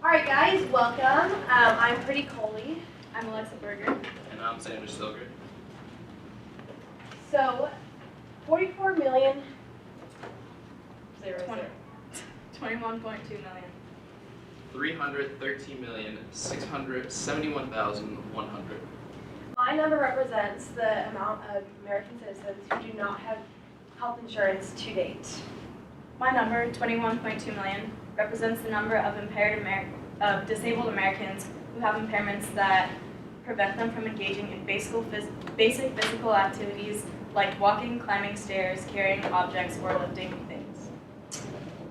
Alright guys, welcome. I'm Preeti Coley. I'm Alexa Berger. And I'm Zander. So, 44 million, 21.2 million. 313,671,100. my number represents the amount of American citizens who do not have health insurance to date. My number, 21.2 million, represents the number of disabled Americans who have impairments that prevent them from engaging in basic physical activities like walking, climbing stairs, carrying objects, or lifting things.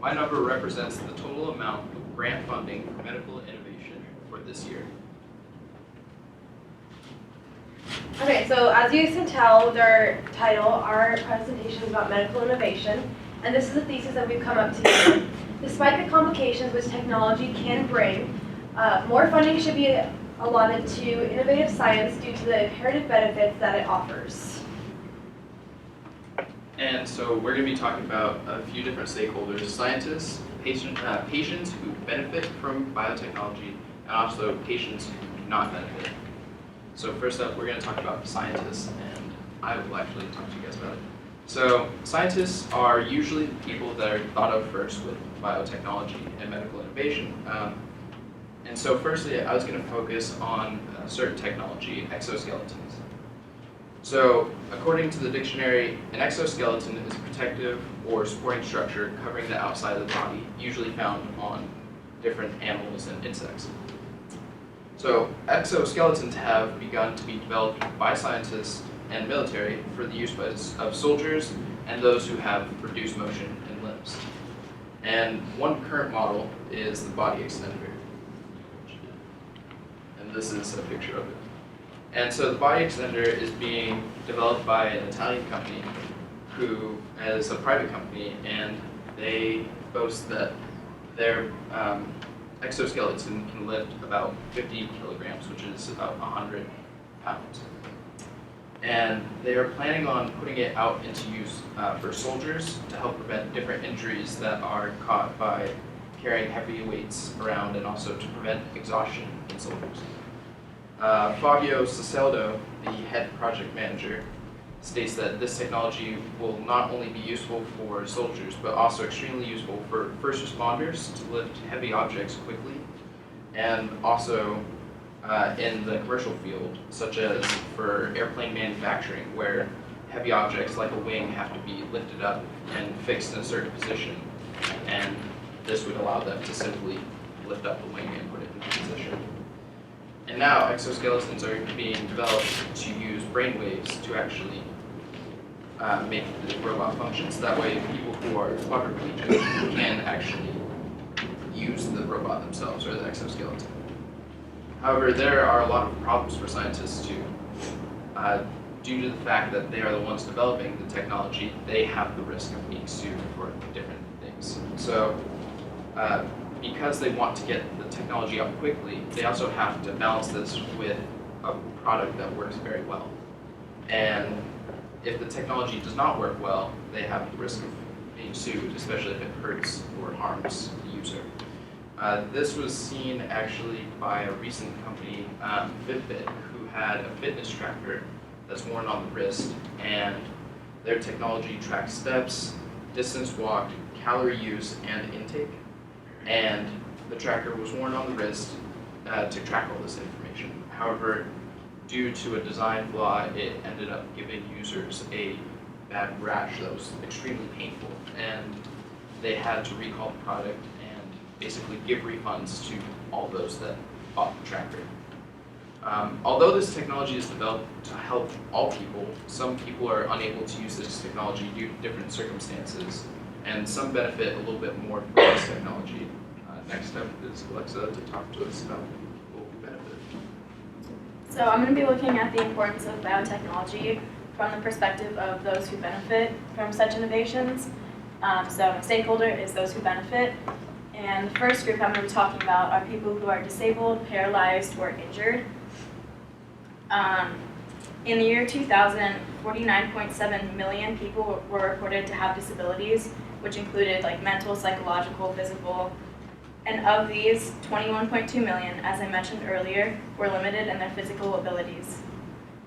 My number represents the total amount of grant funding for medical innovation for this year. Okay, so as you can tell with our title, our presentation is about medical innovation, and this is a thesis that we've come up to. Despite the complications which technology can bring, more funding should be allotted to innovative science due to the imperative benefits that it offers. And so we're going to be talking about a few different stakeholders: scientists, patients who benefit from biotechnology, and also patients who do not benefit. So first up, we're going to talk about scientists, and I will actually talk to you guys about it. So scientists are usually the people that are thought of first with biotechnology and medical innovation. And so firstly, I was going to focus on certain technology, exoskeletons. So according to the dictionary, an exoskeleton is a protective or supporting structure covering the outside of the body, usually found on different animals and insects. So exoskeletons have begun to be developed by scientists and military for the use of soldiers and those who have reduced motion in limbs. And one current model is the body extender. And this is a picture of it. And so the body extender is being developed by an Italian company who is a private company, and they boast that their exoskeleton can lift about 50 kilograms, which is about 100 pounds. And they are planning on putting it out into use for soldiers to help prevent different injuries that are caused by carrying heavy weights around, and also to prevent exhaustion in soldiers. Fabio Ciceldo, the head project manager, states that this technology will not only be useful for soldiers, but also extremely useful for first responders to lift heavy objects quickly, and also in the commercial field, such as for airplane manufacturing, where heavy objects like a wing have to be lifted up and fixed in a certain position, and this would allow them to simply lift up the wing and put it in position. And now exoskeletons are being developed to use brain waves to actually make the robot function. So that way people who are quadriplegic can actually use the robot themselves, or the exoskeleton. However, there are a lot of problems for scientists too. Due to the fact that they are the ones developing the technology, they have the risk of being sued for different things. So because they want to get the technology up quickly, they also have to balance this with a product that works very well. And if the technology does not work well, they have the risk of being sued, especially if it hurts or harms the user. This was seen actually by a recent company, Fitbit, who had a fitness tracker that's worn on the wrist, and their technology tracks steps, distance walked, calorie use, and intake. And the tracker was worn on the wrist to track all this information. However, due to a design flaw, it ended up giving users a bad rash that was extremely painful, and they had to recall the product and basically give refunds to all those that bought the tracker. Although this technology is developed to help all people, some people are unable to use this technology due to different circumstances, and some benefit a little bit more from this technology. Next up is Alexa to talk to us about people who benefit. So I'm going to be looking at the importance of biotechnology from the perspective of those who benefit from such innovations. So a stakeholder is those who benefit. And the first group I'm going to be talking about are people who are disabled, paralyzed, or injured. In the year 2000, 49.7 million people were reported to have disabilities, which included like mental, psychological, physical, And of these, 21.2 million, as I mentioned earlier, were limited in their physical abilities.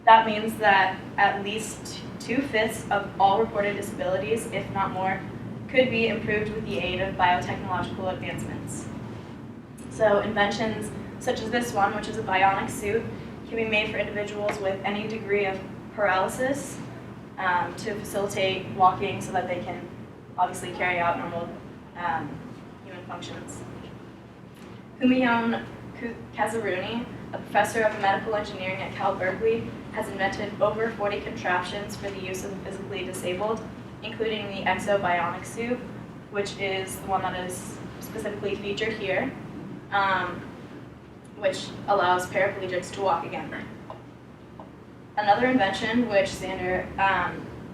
That means that at least 2/5 of all reported disabilities, if not more, could be improved with the aid of biotechnological advancements. So inventions such as this one, which is a bionic suit, can be made for individuals with any degree of paralysis to facilitate walking so that they can obviously carry out normal human functions. Human Augmentation, a professor of medical engineering at Cal Berkeley, has invented over 40 contraptions for the use of the physically disabled, including the exobionic suit, which is the one that is specifically featured here, which allows paraplegics to walk again. Another invention, which Zander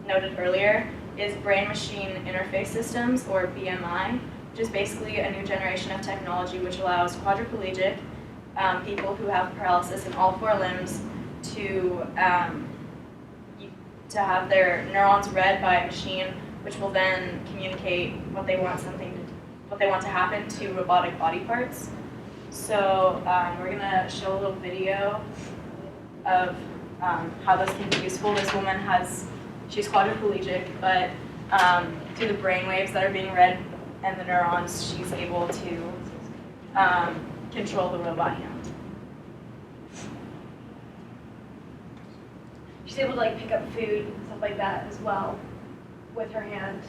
noted earlier, is brain-machine interface systems, or BMI, which is basically a new generation of technology which allows quadriplegic people who have paralysis in all 4 limbs to have their neurons read by a machine, which will then communicate what they want to happen to robotic body parts. So we're gonna show a little video of how this can be useful. This woman she's quadriplegic, but through the brain waves that are being read and the neurons, she's able to control the robot hand. She's able to like pick up food and stuff like that as well with her hand,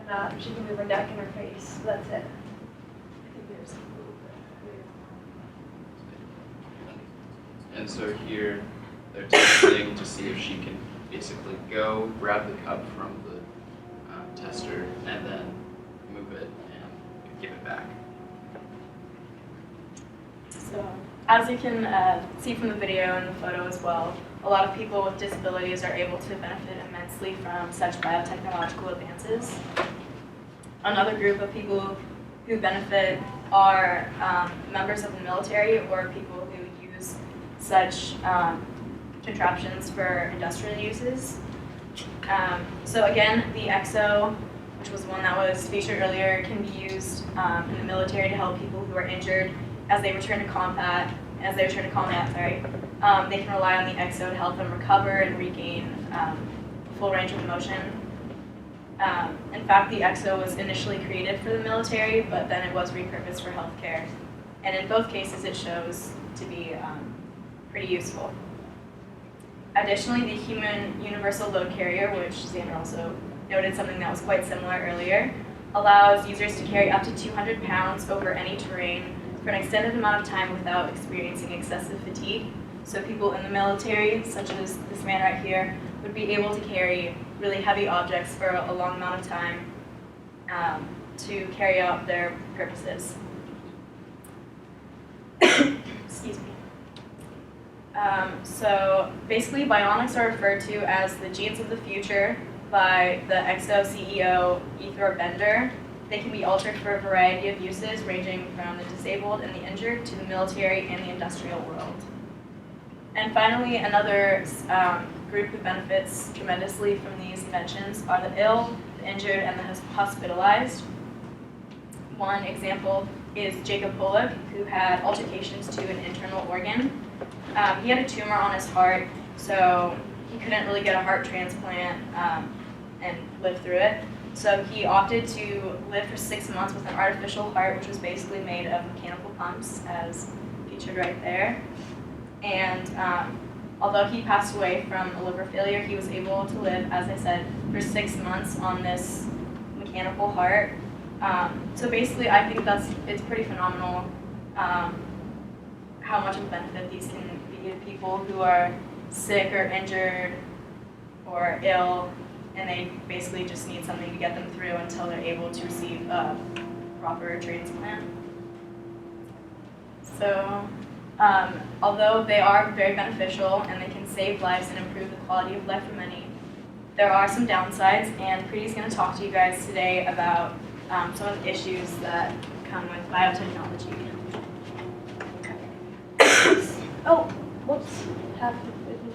and she can move her neck and her face. So that's it. I think there's a little bit. And so here, they're testing to see if she can basically go grab the cup from the tester and then move it and give it back. So, as you can see from the video and the photo as well, a lot of people with disabilities are able to benefit immensely from such biotechnological advances. Another group of people who benefit are members of the military or people who use such contraptions for industrial uses. So again, the EXO, which was one that was featured earlier, can be used in the military to help people who are injured as they return to combat. They can rely on the EXO to help them recover and regain full range of motion. In fact, the EXO was initially created for the military, but then it was repurposed for healthcare. And in both cases, it shows to be pretty useful. Additionally, the Human Universal Load Carrier, which Zander also noted something that was quite similar earlier, allows users to carry up to 200 pounds over any terrain for an extended amount of time without experiencing excessive fatigue. So people in the military, such as this man right here, would be able to carry really heavy objects for a long amount of time to carry out their purposes. Excuse me. So basically, bionics are referred to as the genes of the future by the EXO CEO, Ethor Bender. They can be altered for a variety of uses, ranging from the disabled and the injured to the military and the industrial world. And finally, another group who benefits tremendously from these inventions are the ill, the injured, and the hospitalized. One example is Jacob Pollock, who had altercations to an internal organ. He had a tumor on his heart, so he couldn't really get a heart transplant and live through it. So he opted to live for 6 months with an artificial heart, which was basically made of mechanical pumps, as featured right there. And although he passed away from a liver failure, he was able to live, as I said, for 6 months on this mechanical heart. So basically, I think it's pretty phenomenal how much of a benefit these can be to people who are sick or injured or ill, and they basically just need something to get them through until they're able to receive a proper transplant. So, although they are very beneficial and they can save lives and improve the quality of life for many, there are some downsides, and Preeti's going to talk to you guys today about some of the issues that come with biotechnology. Oh, whoops.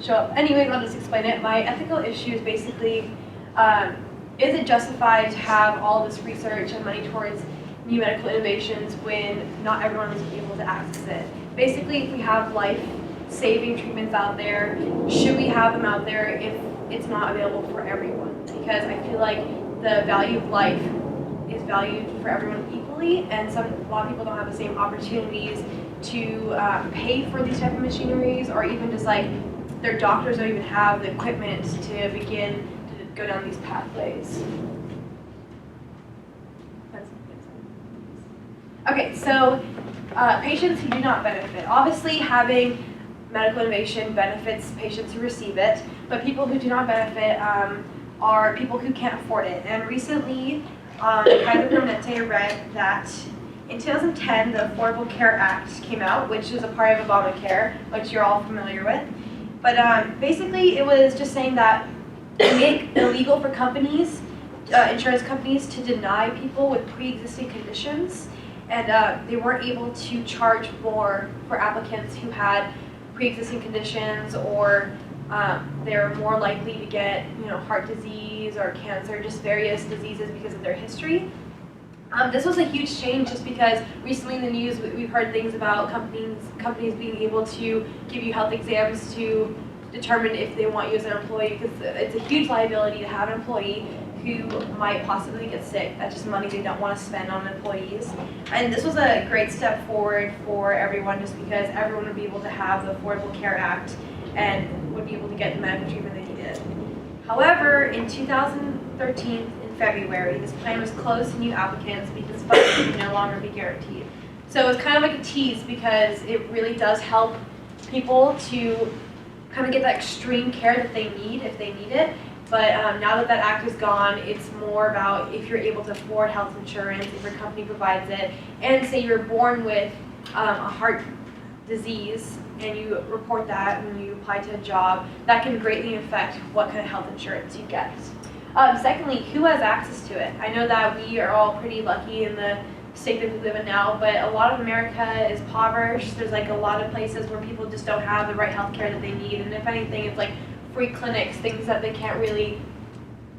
Show up. Anyways, I'll just explain it. My ethical issue is basically, is it justified to have all this research and money towards new medical innovations when not everyone is able to access it. Basically, if we have life-saving treatments out there, should we have them out there if it's not available for everyone? Because I feel like the value of life is valued for everyone equally, and a lot of people don't have the same opportunities to pay for these type of machineries, or even just like their doctors don't even have the equipment to begin to go down these pathways. Okay, so patients who do not benefit. Obviously, having medical innovation benefits patients who receive it, but people who do not benefit are people who can't afford it. And recently, Kaiser Permanente read that in 2010, the Affordable Care Act came out, which is a part of Obamacare, which you're all familiar with. But basically, it was just saying that it made it illegal for companies, insurance companies, to deny people with pre-existing conditions, and they weren't able to charge more for applicants who had pre-existing conditions, or they're more likely to get, heart disease or cancer, just various diseases because of their history. This was a huge change just because recently in the news we've heard things about companies being able to give you health exams to determine if they want you as an employee, because it's a huge liability to have an employee who might possibly get sick. That's just money they don't want to spend on employees. And this was a great step forward for everyone, just because everyone would be able to have the Affordable Care Act and would be able to get the medical treatment they needed. However, in 2013, in February, this plan was closed to new applicants because funding can no longer be guaranteed. So it's kind of like a tease, because it really does help people to kind of get that extreme care that they need if they need it. But now that that act is gone, it's more about if you're able to afford health insurance, if your company provides it, and say you're born with a heart disease and you report that when you apply to a job, that can greatly affect what kind of health insurance you get. Secondly, who has access to it? I know that we are all pretty lucky in the state that we live in now, but a lot of America is impoverished. There's like a lot of places where people just don't have the right health care that they need, and if anything, it's like free clinics, things that they can't really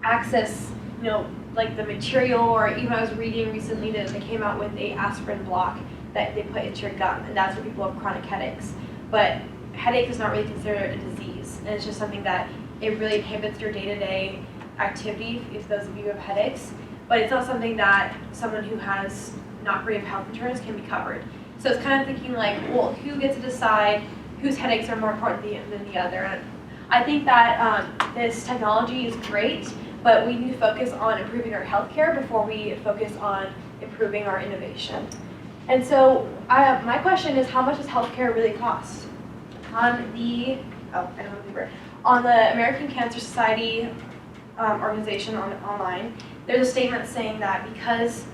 access, like the material, or even I was reading recently that they came out with a aspirin block that they put into your gum, and that's for people with chronic headaches. But headache is not really considered a disease, and it's just something that it really inhibits your day-to-day activity if those of you have headaches, but it's not something that someone who has not great health insurance can be covered. So it's kind of thinking like, well, who gets to decide whose headaches are more important than the other? And I think that this technology is great, but we need to focus on improving our healthcare before we focus on improving our innovation. And so my question is, how much does healthcare really cost? On the American Cancer Society organization online, there's a statement saying that because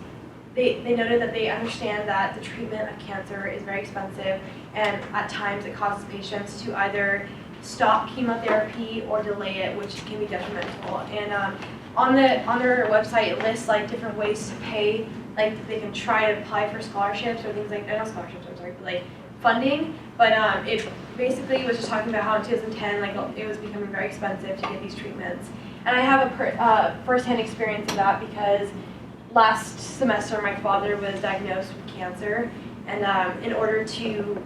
they noted that they understand that the treatment of cancer is very expensive, and at times it causes patients to either stop chemotherapy or delay it, which can be detrimental. And on their website, it lists like different ways to pay. Like they can try to apply for scholarships or things like not scholarships, I'm sorry, but like funding. But it basically was just talking about how in 2010, like it was becoming very expensive to get these treatments. And I have a first-hand experience of that, because last semester my father was diagnosed with cancer, and in order to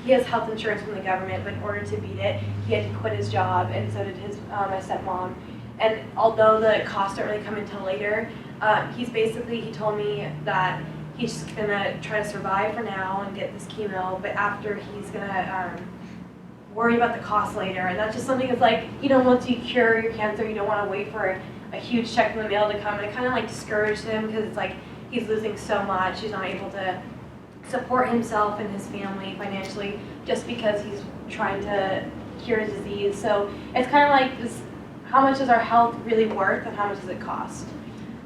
he has health insurance from the government, but in order to beat it, he had to quit his job, and so did his my stepmom. And although the costs don't really come until later, he told me that he's gonna try to survive for now and get this chemo, but after he's gonna worry about the cost later. And that's just something that's like, once you cure your cancer, you don't want to wait for a huge check in the mail to come, and it kind of like discouraged him, because it's like he's losing so much, he's not able to support himself and his family financially just because he's trying to cure his disease. So it's kind of like this, how much is our health really worth, and how much does it cost?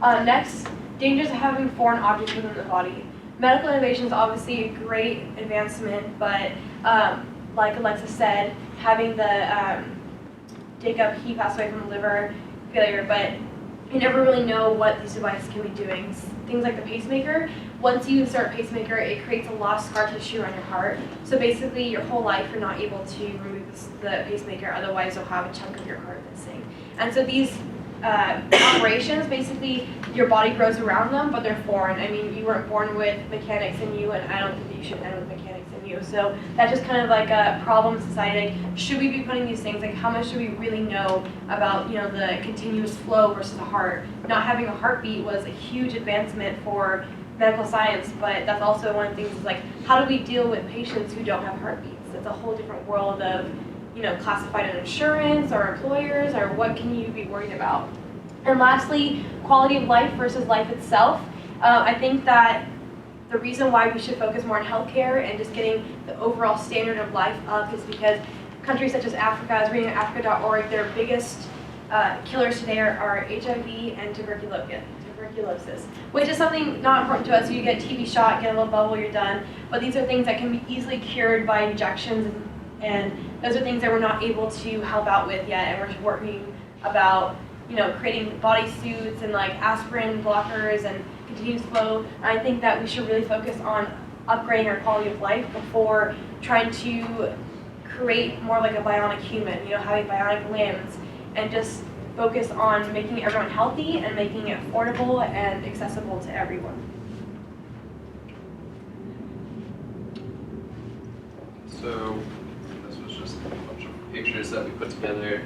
Next, dangers of having foreign objects within the body. Medical innovation is obviously a great advancement, but like Alexa said, having the Jacob, he passed away from liver failure, but you never really know what these devices can be doing. Things like the pacemaker, once you insert a pacemaker, it creates a lot of scar tissue on your heart. So basically, your whole life, you're not able to remove the pacemaker, otherwise you'll have a chunk of your heart missing. And so these operations, basically your body grows around them, but they're foreign. I mean, you weren't born with mechanics in you, and I don't think that you should end with mechanics in you. So that's just kind of like a problem in society. Like, should we be putting these things, like how much do we really know about, you know, the continuous flow versus a heart? Not having a heartbeat was a huge advancement for medical science, but that's also one of the things is like, how do we deal with patients who don't have heartbeats? It's a whole different world of, you know, classified in insurance or employers, or what can you be worried about? And lastly, quality of life versus life itself. I think that the reason why we should focus more on healthcare and just getting the overall standard of life up is because countries such as Africa, I was reading at Africa.org, their biggest killers today are HIV and tuberculosis, which is something not important to us. So you get a TB shot, get a little bubble, you're done. But these are things that can be easily cured by injections, and those are things that we're not able to help out with yet, and we're just working about, you know, creating body suits and like aspirin blockers and continuous flow. And I think that we should really focus on upgrading our quality of life before trying to create more like a bionic human, you know, having bionic limbs, and just focus on making everyone healthy and making it affordable and accessible to everyone. So this was just a bunch of pictures that we put together.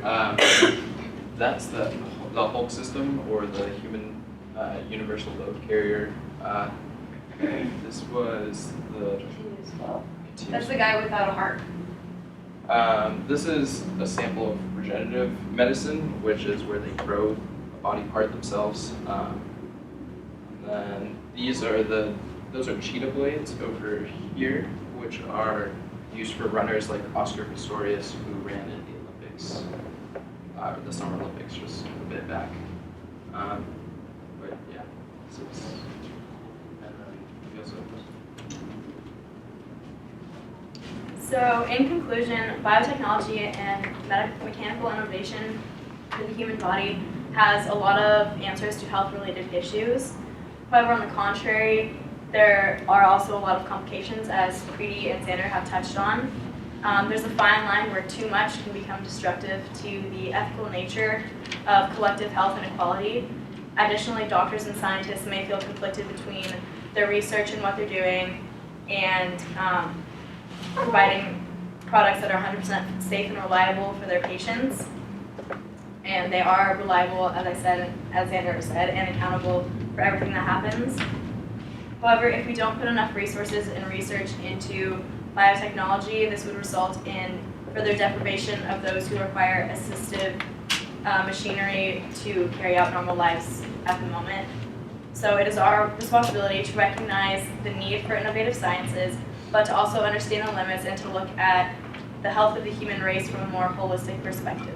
That's the Hulk system, or the Human Universal Load Carrier. This was the Continuous flow. continuous. That's the guy without a heart. This is a sample of regenerative medicine, which is where they grow a body part themselves. And then these are those are cheetah blades over here, which are used for runners like Oscar Pistorius, who ran in the Olympics, the Summer Olympics just a bit back. But yeah, this is, and then we also. So in conclusion, biotechnology and mechanical innovation for the human body has a lot of answers to health-related issues. However, on the contrary, there are also a lot of complications, as Preeti and Zander have touched on. There's a fine line where too much can become destructive to the ethical nature of collective health and equality. Additionally, doctors and scientists may feel conflicted between their research and what they're doing, and providing products that are 100% safe and reliable for their patients. And they are reliable, as I said, as Zander said, and accountable for everything that happens. However, if we don't put enough resources and research into biotechnology, this would result in further deprivation of those who require assistive machinery to carry out normal lives at the moment. So it is our responsibility to recognize the need for innovative sciences, but to also understand the limits and to look at the health of the human race from a more holistic perspective.